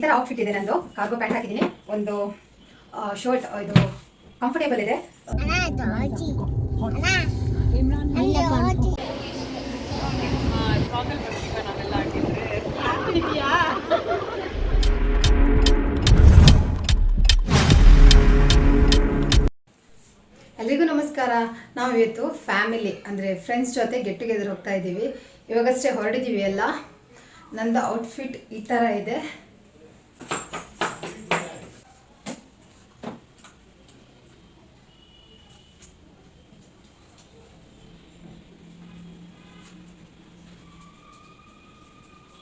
ಈ ಥರ ಔಟ್ಫಿಟ್ ಇದೆ ನಂದು. ಕಾರ್ಗೋ ಪ್ಯಾಂಟ್ ಹಾಕಿದ್ದೀನಿ, ಒಂದು ಶರ್ಟ್, ಇದು ಕಂಫರ್ಟೇಬಲ್ ಇದೆ. ಎಲ್ರಿಗೂ ನಮಸ್ಕಾರ. ನಾವು ಇವತ್ತು ಫ್ಯಾಮಿಲಿ ಅಂದರೆ ಫ್ರೆಂಡ್ಸ್ ಜೊತೆ ಗೆಟ್ ಟುಗೆದರ್ ಹೋಗ್ತಾ ಇದ್ದೀವಿ. ಇವಾಗಷ್ಟೇ ಹೊರಡಿದ್ದೀವಿ ಎಲ್ಲ. ನಂದು ಔಟ್ಫಿಟ್ ಈ ಥರ ಇದೆ.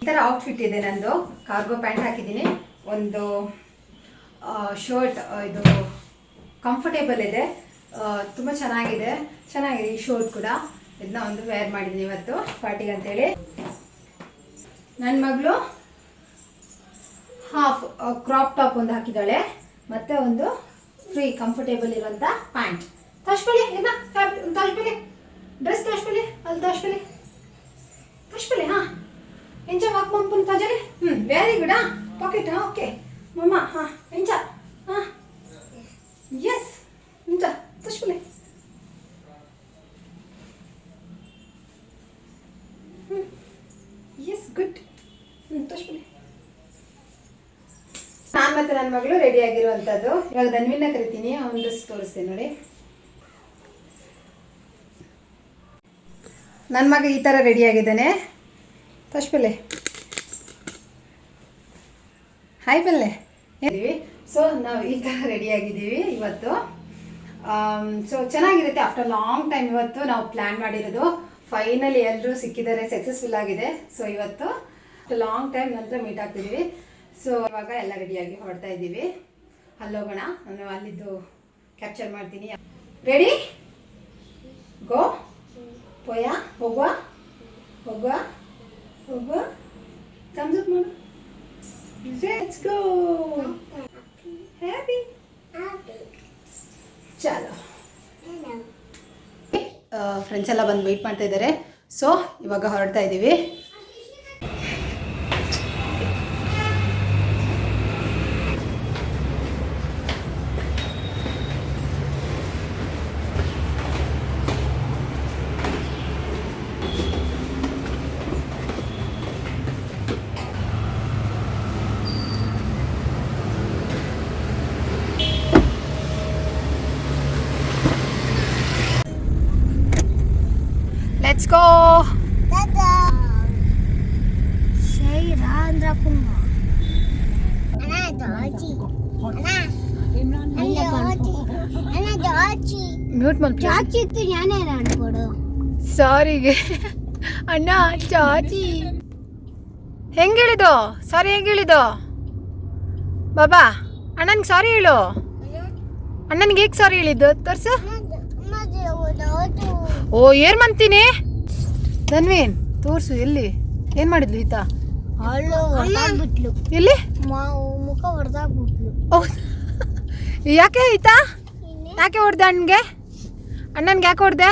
ಈ ಥರ ಔಟ್ಫಿಟ್ ಇದೆ ನಂದು. ಕಾರ್ಗೋ ಪ್ಯಾಂಟ್ ಹಾಕಿದ್ದೀನಿ, ಒಂದು ಶರ್ಟ್, ಇದು ಕಂಫರ್ಟೇಬಲ್ ಇದೆ, ತುಂಬ ಚೆನ್ನಾಗಿದೆ ಈ ಶರ್ಟ್ ಕೂಡ. ಇದನ್ನ ಒಂದು ವೇರ್ ಮಾಡಿದ್ದೀನಿ ಇವತ್ತು ಪಾರ್ಟಿಗೆ ಅಂತೇಳಿ. ನನ್ನ ಮಗಳು ಹಾಫ್ ಕ್ರಾಪ್ ಟಾಪ್ ಒಂದು ಹಾಕಿದ್ದಾಳೆ, ಮತ್ತೆ ಒಂದು ಫ್ರೀ ಕಂಫರ್ಟೇಬಲ್ ಇರುವಂಥ ಪ್ಯಾಂಟ್. ತೋರಿಸ್ಬಿಡಿ, ಇದನ್ನ ತೋರಿಸ್ಬಿಡಿ, ಡ್ರೆಸ್ ತೋರಿಸ್ಬಿಡಿ, ಅಲ್ಲಿ ತೋರಿಸ್ಬಿಡಿ. ಹಾಂ, ಇಂಚ ವಾಕ್ ಮಂಪುನ್ ತಾಜರಿ. Very good. ಪಾಕೆಟ್. ಓಕೆ ಮಮ್ಮ. ಹಾಂ, ಇಂಚ. ಹಾಂ, ಎಸ್, ಇಂಚ ತೋರಿಸ್ಬಿಡಿ. S, good. ತೋರಿಸ್ಬಿಡಿ. ನಾನು ಮತ್ತೆ ನನ್ನ ಮಗಳು ರೆಡಿ ಆಗಿರುವಂಥದ್ದು. ಇವಾಗ ಧನ್ವಿನ ಕರಿತೀನಿ, ಅವನ ಡ್ರೆಸ್ ತೋರಿಸ್ತೀನಿ ನೋಡಿ. ನನ್ನ ಮಗ ಈ ಥರ ರೆಡಿ ಆಗಿದ್ದಾನೆ. ತೋರಿಸ್ಬಿಡಿ. ಹಾಯ್ ಬಲ್ಲೆ. ಸೊ ನಾವು ಈ ಥರ ರೆಡಿ ಆಗಿದ್ದೀವಿ ಇವತ್ತು. ಸೊ ಚೆನ್ನಾಗಿರುತ್ತೆ. ಆಫ್ಟರ್ ಲಾಂಗ್ ಟೈಮ್ ಇವತ್ತು ನಾವು ಪ್ಲ್ಯಾನ್ ಮಾಡಿರೋದು. ಫೈನಲಿ ಎಲ್ಲರೂ ಸಿಕ್ಕಿದ್ದಾರೆ, ಸಕ್ಸಸ್ಫುಲ್ ಆಗಿದೆ. ಸೊ ಇವತ್ತು ಆಫ್ಟರ್ ಲಾಂಗ್ ಟೈಮ್ ನಂತರ ಮೀಟ್ ಆಗ್ತಿದ್ದೀವಿ. ಸೊ ಇವಾಗ ಎಲ್ಲ ರೆಡಿಯಾಗಿ ಹೊರಡ್ತಾ ಇದ್ದೀವಿ. ಅಲ್ಲೋಗೋಣ, ನಾನು ಅಲ್ಲಿದ್ದು ಕ್ಯಾಪ್ಚರ್ ಮಾಡ್ತೀನಿ. ರೆಡಿ, ಗೋ. ಪೋಯ, ಹೋಗುವ. thumbs up ಮಾಡು. Let's go. Happy. ಚಲೋ. ಫ್ರೆಂಡ್ಸ್ ಎಲ್ಲ ಬಂದು ವೆಯ್ಟ್ ಮಾಡ್ತಾ ಇದ್ದಾರೆ. ಸೊ ಇವಾಗ ಹೊರಡ್ತಾ ಇದ್ದೀವಿ. Let's go. Dada. Say Randra Kumma. Ana Doji. Ana Doji. Mute mal. Doji tu yane ran kodu. Sorry. ಅಣ್ಣ ಚಾಚಿ ಹೆಂಗೆ ಹೇಳಿದು? ಸಾರಿ ಹೆಂಗೆ ಹೇಳಿದು? ಬಾಬಾ ಅಣ್ಣನಿಗೆ ಸಾರಿ ಹೇಳು. ಅಣ್ಣನಿಗೆ ಹೇಗೆ ಸಾರಿ ಹೇಳಿದ್ದು ತೋರ್ಸು. ಓ ಏನ್ ಮಾಡ್ತೀನಿ ಧನ್ವೀನ್, ತೋರ್ಸು. ಎಲ್ಲಿ ಏನ್ ಮಾಡಿದ್ಲು ಈತ? ಎಲ್ಲಿ ಮುಖ ಹೊಡೆದಾಗ್ಬಿಟ್ಲು. ಯಾಕೆ ಈತ ಯಾಕೆ ಹೊಡೆದೆ? ಅಣ್ಣಗೆ ಯಾಕೆ ಹೊಡೆದೆ?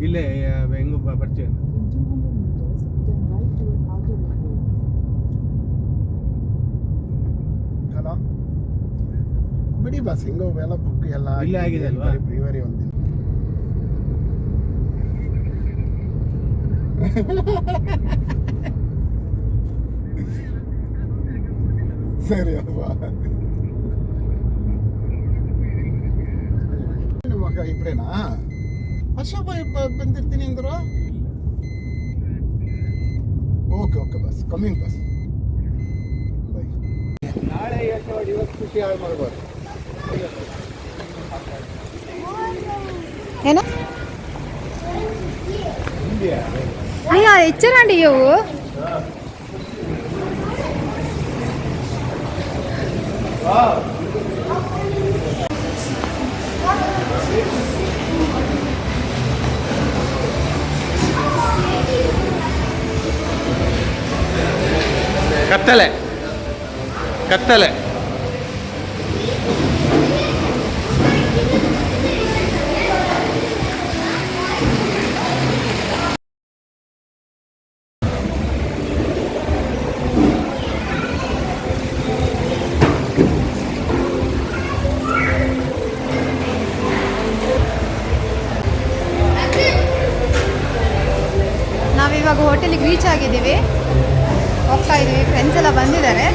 ಇಲ್ಲೇ ಹೆಂಗ ಬರ್ತೀವಿ. ಬಿಡಿ ಬಸ್ ಹಿಂಗ ಎಲ್ಲ ಬುಕ್ ಎಲ್ಲ ಇಲ್ಲೇ ಆಗಿದೆ ಅಲ್ವಾ? ಪ್ರಿವರಿ ಒಂದಿನ ಸರಿ ಅಲ್ವಾ? ನಿಮ್ಮ ಮಗ ಇಬ್ಬರೇನಾ? ವರ್ಷ ಬಂದಿರ್ತೀನಿ ಅಂದ್ರು. Okay bus coming bus. By. ನಾಳೆ ಇವತ್ತು ಖುಷಿ ಹಾಳು ಮಾಡಬಾರ್ದು. ಏನು అయ్యా ఇచ్చారండి ఇవ్వు. ಕತ್ತಲೆ ಇವಾಗ ಹೋಟೆಲಿಗೆ ರೀಚ್ ಆಗಿದ್ದೀವಿ, ಹೋಗ್ತಾ ಇದ್ದೀವಿ. ಫ್ರೆಂಡ್ಸ್ ಎಲ್ಲ ಬಂದಿದ್ದಾರೆ.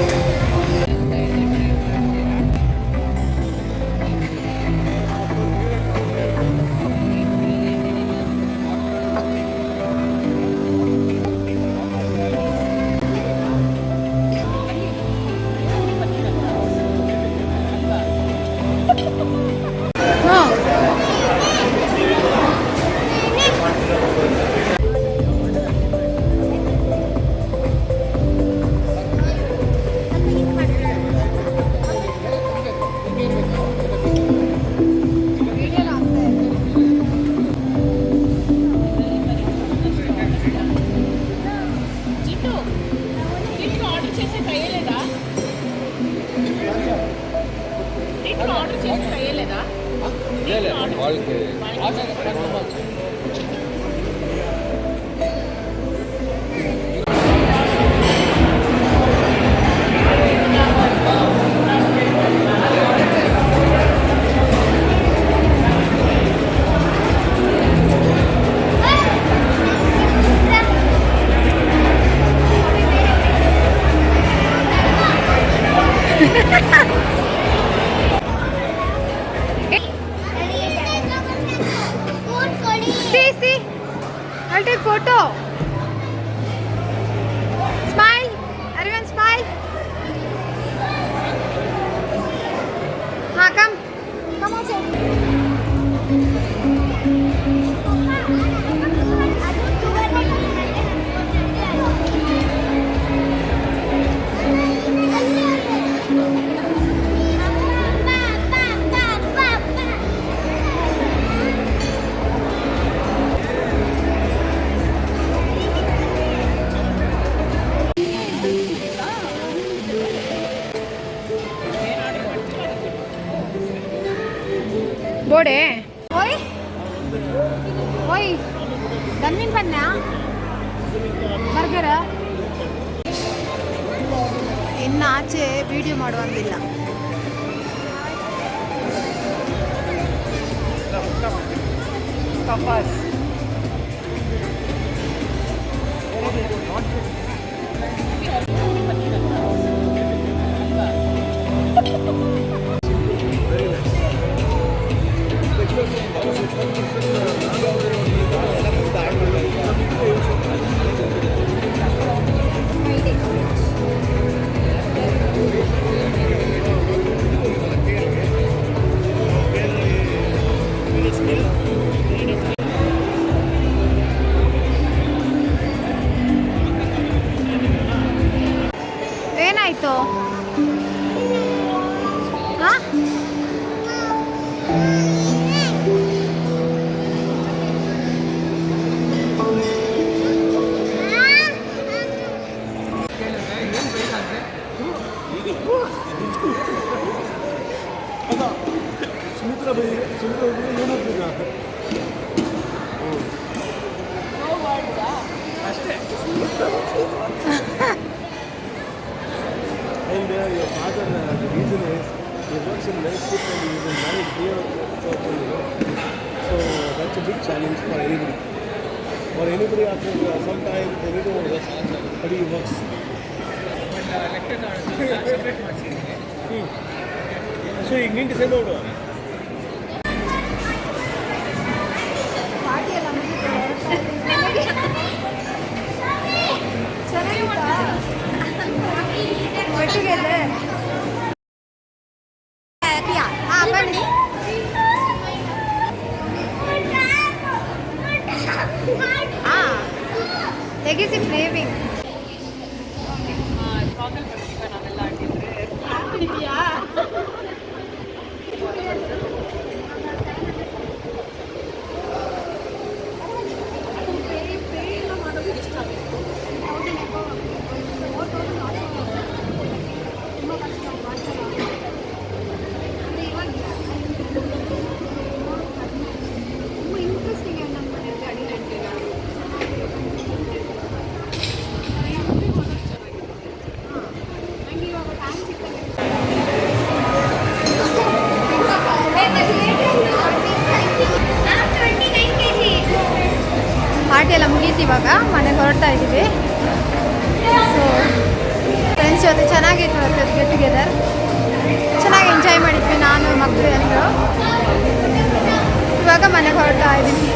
See, I'll take photo. Smile, everyone smile. Come on, ಬೋಡೆ ಓಯ್ ಓಯ್ ಗನ್ನಿನ್ ಬನ್ನ ಬರ್ಗರ ಇನ್ನು ಆಚೆ ವಿಡಿಯೋ ಮಾಡುವಂಗಿಲ್ಲ. ಏನಾಯ್ತು? And your father, the reason is he works in night shift and he is in night here so that's a big challenge for anybody. For anybody after some time they need to rest, but he works. So you need to send out. ಒಟ್ಟಿಗೆಲ್ಲ ಬನ್ನಿ. ತೆಗಿಸಿ craving. Party ಎಲ್ಲ ಮುಗೀತು, ಇವಾಗ ಮನೆಗೆ ಹೊರಡ್ತಾ ಇದ್ದೀವಿ. So friends ಜೊತೆ ಚೆನ್ನಾಗಿತ್ತು ಇವತ್ತು ಗೆಟ್ ಟುಗೆದರ್. ಚೆನ್ನಾಗಿ ಎಂಜಾಯ್ ಮಾಡಿದ್ವಿ ನಾನು ಮಕ್ಕಳು ಎಲ್ಲರೂ. ಇವಾಗ ಮನೆಗೆ ಹೊರಡ್ತಾ ಇದ್ದೀನಿ.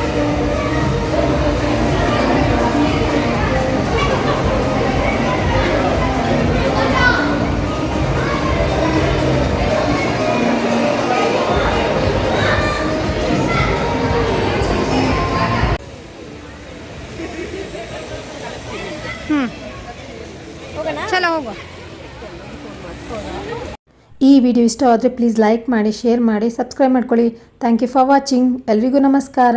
ಚಲೋ ಹೋಗುವ. ಈ ವಿಡಿಯೋ ಇಷ್ಟ ಆದರೆ ಪ್ಲೀಸ್ ಲೈಕ್ ಮಾಡಿ, ಶೇರ್ ಮಾಡಿ, ಸಬ್ಸ್ಕ್ರೈಬ್ ಮಾಡ್ಕೊಳ್ಳಿ. Thank you for watching. ಎಲ್ರಿಗೂ ನಮಸ್ಕಾರ.